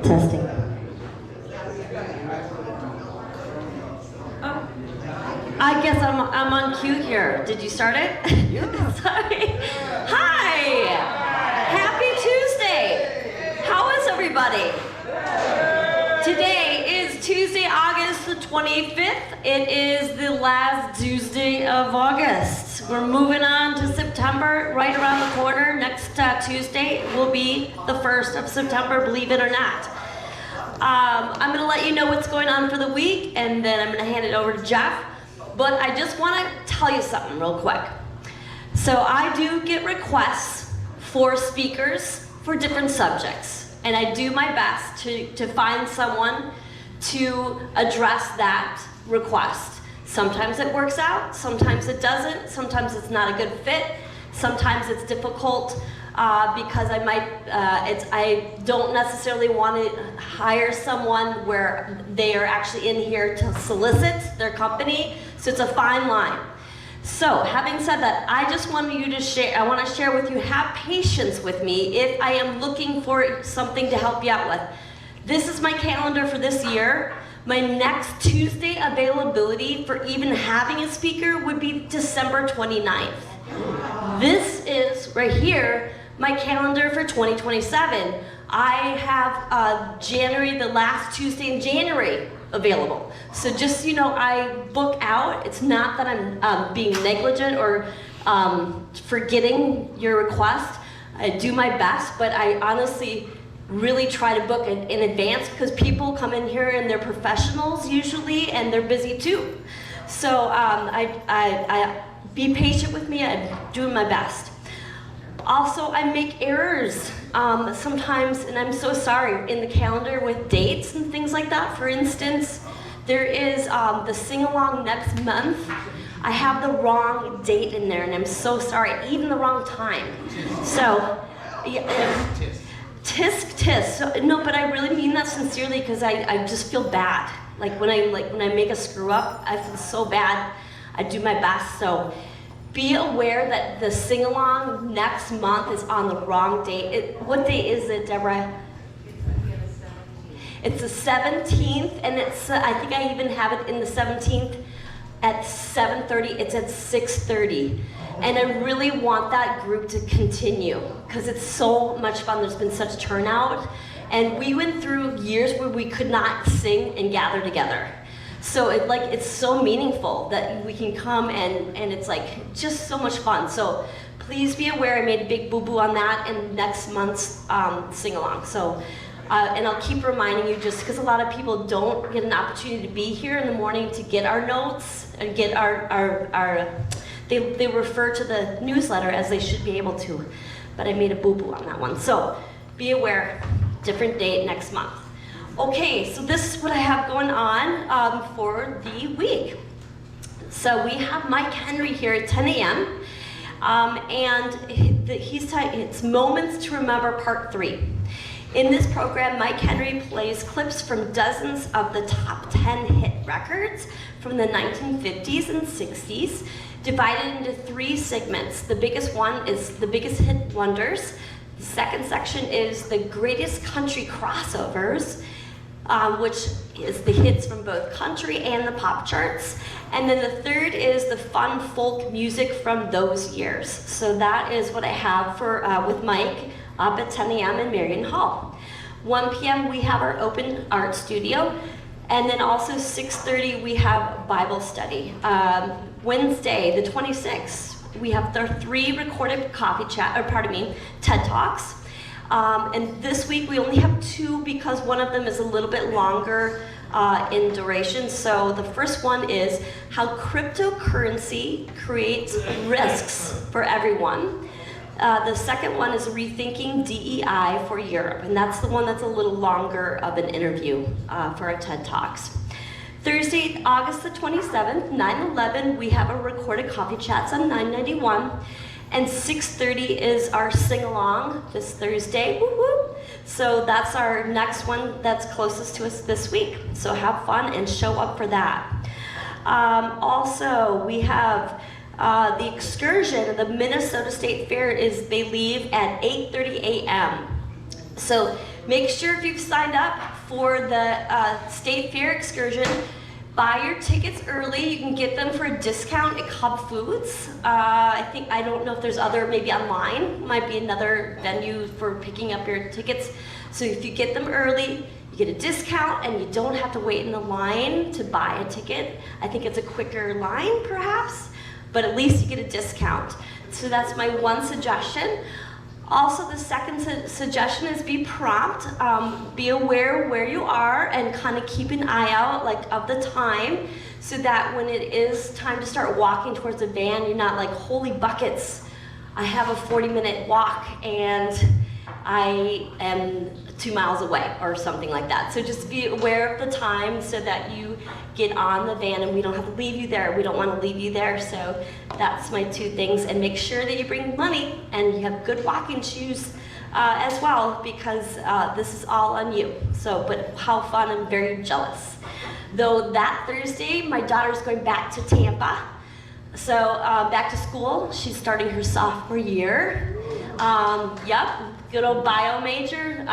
Testing. Oh, I guess I'm on cue here. Did you start it? Yeah. Sorry. Hi. Happy Tuesday. How is everybody? Today is Tuesday, August the 25th. It is the last Tuesday of August. We're moving on to September, right around the corner. Next Tuesday will be the 1st of September, believe it or not. I'm going to let you know what's going on for the week, and then I'm going to hand it over to Jeff. But I just want to tell you something real quick. So I do get requests for speakers for different subjects, and I do my best to find someone to address that request. Sometimes it works out, sometimes it doesn't, sometimes it's not a good fit, sometimes it's difficult because I don't necessarily want to hire someone where they are actually in here to solicit their company, so it's a fine line. So, having said that, I just want you to share, I want to share with you, have patience with me if I am looking for something to help you out with. This is my calendar for this year. My next Tuesday availability for even having a speaker would be December 29th. This is, right here, my calendar for 2027. I have January, the last Tuesday in January, available. So just so you know, I book out. It's not that I'm being negligent or forgetting your request. I do my best, but I honestly really try to book it in advance because people come in here and they're professionals usually, and they're busy too. So I be patient with me. I'm doing my best. Also, I make errors sometimes, and I'm so sorry, in the calendar with dates and things like that. For instance, there is the sing-along next month. I have the wrong date in there, and I'm so sorry, even the wrong time. So, yeah, tisk. So, no, but I really mean that sincerely because I just feel bad. Like when I make a screw up, I feel so bad. I do my best. So be aware that the sing-along next month is on the wrong date. What day is it, Deborah? It's the 17th, and it's I think I even have it in the 17th at 7:30. It's at 6:30. And I really want that group to continue because it's so much fun. There's been such turnout. And we went through years where we could not sing and gather together. So it's so meaningful that we can come and it's like just so much fun. So please be aware I made a big boo-boo on that in next month's sing-along. So, and I'll keep reminding you just because a lot of people don't get an opportunity to be here in the morning to get our notes and get they refer to the newsletter as they should be able to, but I made a boo-boo on that one. So be aware, different date next month. Okay, so this is what I have going on for the week. So we have Mike Henry here at 10 a.m. And it's Moments to Remember Part 3. In this program, Mike Henry plays clips from dozens of the top 10 hit records from the 1950s and 60s, divided into 3 segments. The biggest one is the biggest hit wonders. The second section is the greatest country crossovers, which is the hits from both country and the pop charts. And then the third is the fun folk music from those years. So that is what I have for with Mike up at 10 a.m. in Marion Hall. 1 p.m. we have our open art studio. And then also 6:30 we have Bible study. Wednesday, the 26th, we have the 3 recorded TED Talks. And this week we only have 2 because one of them is a little bit longer in duration. So the first one is how cryptocurrency creates risks for everyone. The second one is rethinking DEI for Europe, and that's the one that's a little longer of an interview for our TED Talks. Thursday, August the 27th, 9/11, we have a recorded Coffee Chats on 991. And 6:30 is our sing-along this Thursday. Woo-hoo. So that's our next one that's closest to us this week. So have fun and show up for that. Also, we have the excursion of the Minnesota State Fair they leave at 8:30 a.m. So Make sure if you've signed up for the State Fair excursion, buy your tickets early. You can get them for a discount at Cub Foods. I don't know if there's other, maybe online, might be another venue for picking up your tickets. So if you get them early, you get a discount and you don't have to wait in the line to buy a ticket. I think it's a quicker line perhaps, but at least you get a discount. So that's my one suggestion. Also, the second suggestion is be prompt. Be aware where you are and kind of keep an eye out of the time so that when it is time to start walking towards the van, you're not like, holy buckets, I have a 40-minute walk and I am 2 miles away or something like that. So just be aware of the time so that you get on the van and we don't have to leave you there. We don't want to leave you there. So that's my 2 things. And make sure that you bring money and you have good walking shoes as well, because this is all on you. So, but how fun, I'm very jealous. Though that Thursday, my daughter's going back to Tampa. So back to school. She's starting her sophomore year. Yep. Good old bio major,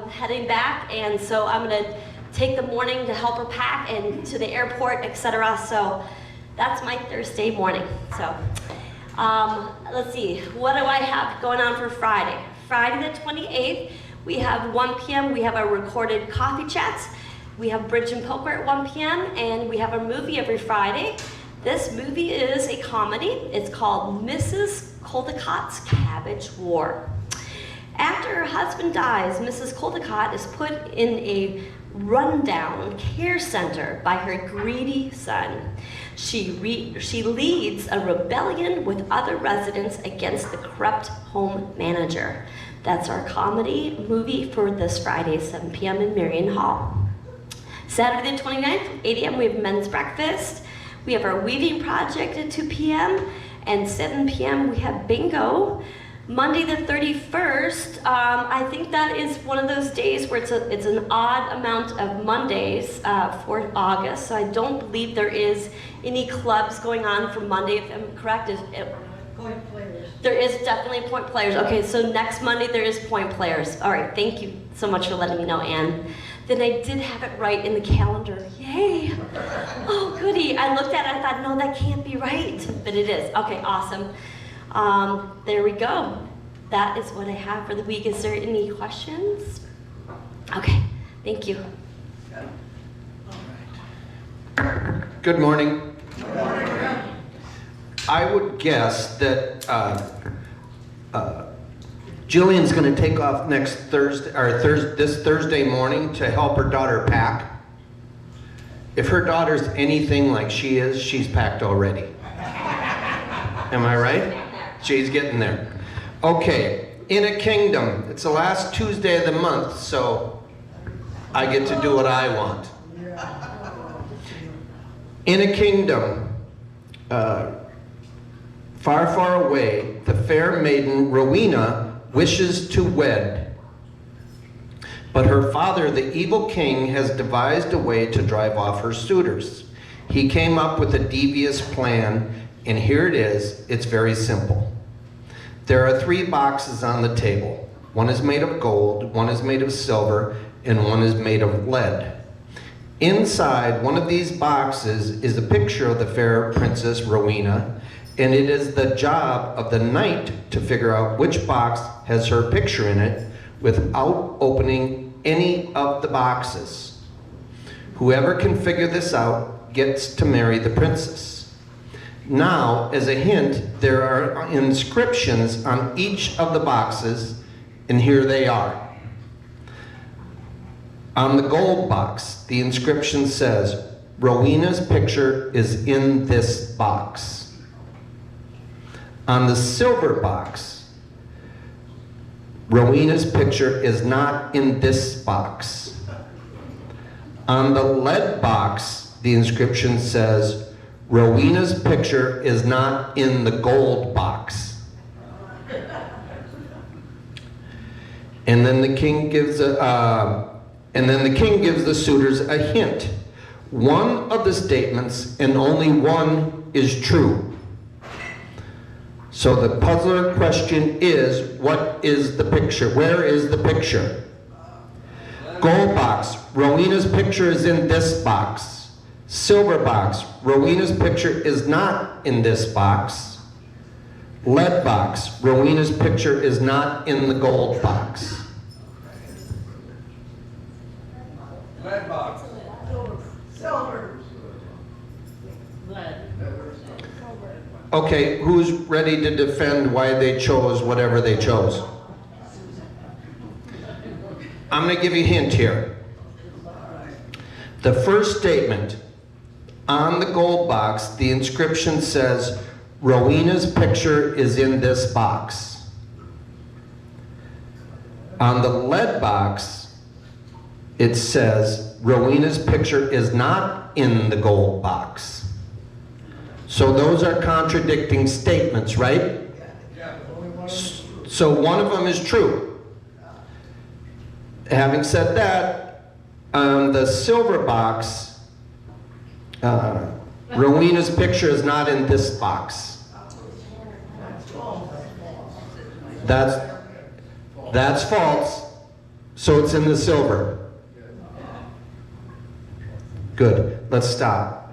heading back, and so I'm gonna take the morning to help her pack and to the airport, etc. So that's my Thursday morning. So let's see, what do I have going on for Friday? Friday the 28th, we have 1 p.m. We have our recorded coffee chats. We have bridge and poker at 1 p.m. and we have a movie every Friday. This movie is a comedy. It's called Mrs. Coldicott's Cabbage War. After her husband dies, Mrs. Coldicott is put in a rundown care center by her greedy son. She leads a rebellion with other residents against the corrupt home manager. That's our comedy movie for this Friday, 7 p.m. in Marion Hall. Saturday the 29th, 8 a.m. we have men's breakfast. We have our weaving project at 2 p.m. and 7 p.m. we have bingo. Monday the 31st, I think that is one of those days where it's an odd amount of Mondays for August, so I don't believe there is any clubs going on for Monday, if I'm correct. Point players. There is definitely point players. Okay, so next Monday there is point players. All right, thank you so much for letting me know, Anne. Then I did have it right in the calendar. Yay! Oh, goody. I looked at it, I thought, no, that can't be right, but it is. Okay, awesome. There we go. That is what I have for the week. Is there any questions? Okay, thank you. Good morning. Good morning. I would guess that Jillian's going to take off next Thursday, or this Thursday morning to help her daughter pack. If her daughter's anything like she is, she's packed already. Am I right? She's getting there. Okay, in a kingdom, it's the last Tuesday of the month, so I get to do what I want. In a kingdom, far, far away, the fair maiden Rowena wishes to wed. But her father, the evil king, has devised a way to drive off her suitors. He came up with a devious plan, and here it is. It's very simple. There are 3 boxes on the table. One is made of gold, one is made of silver, and one is made of lead. Inside one of these boxes is a picture of the fair Princess Rowena, and it is the job of the knight to figure out which box has her picture in it without opening any of the boxes. Whoever can figure this out gets to marry the princess. Now, as a hint, there are inscriptions on each of the boxes, and here they are. On the gold box, the inscription says, Rowena's picture is in this box. On the silver box, Rowena's picture is not in this box. On the lead box, the inscription says, Rowena's picture is not in the gold box. And then the king gives the suitors a hint. One of the statements, and only one, is true. So the puzzler question is, what is the picture? Where is the picture? Gold box, Rowena's picture is in this box. Silver box, Rowena's picture is not in this box. Lead box, Rowena's picture is not in the gold box. Lead box. Silver. Okay, who's ready to defend why they chose whatever they chose? I'm going to give you a hint here. The first statement on the gold box, the inscription says, Rowena's picture is in this box. On the lead box, it says, Rowena's picture is not in the gold box. So those are contradicting statements, right? So one of them is true. Having said that, on the silver box, Rowena's picture is not in this box. That's false. So it's in the silver. Good. Let's stop.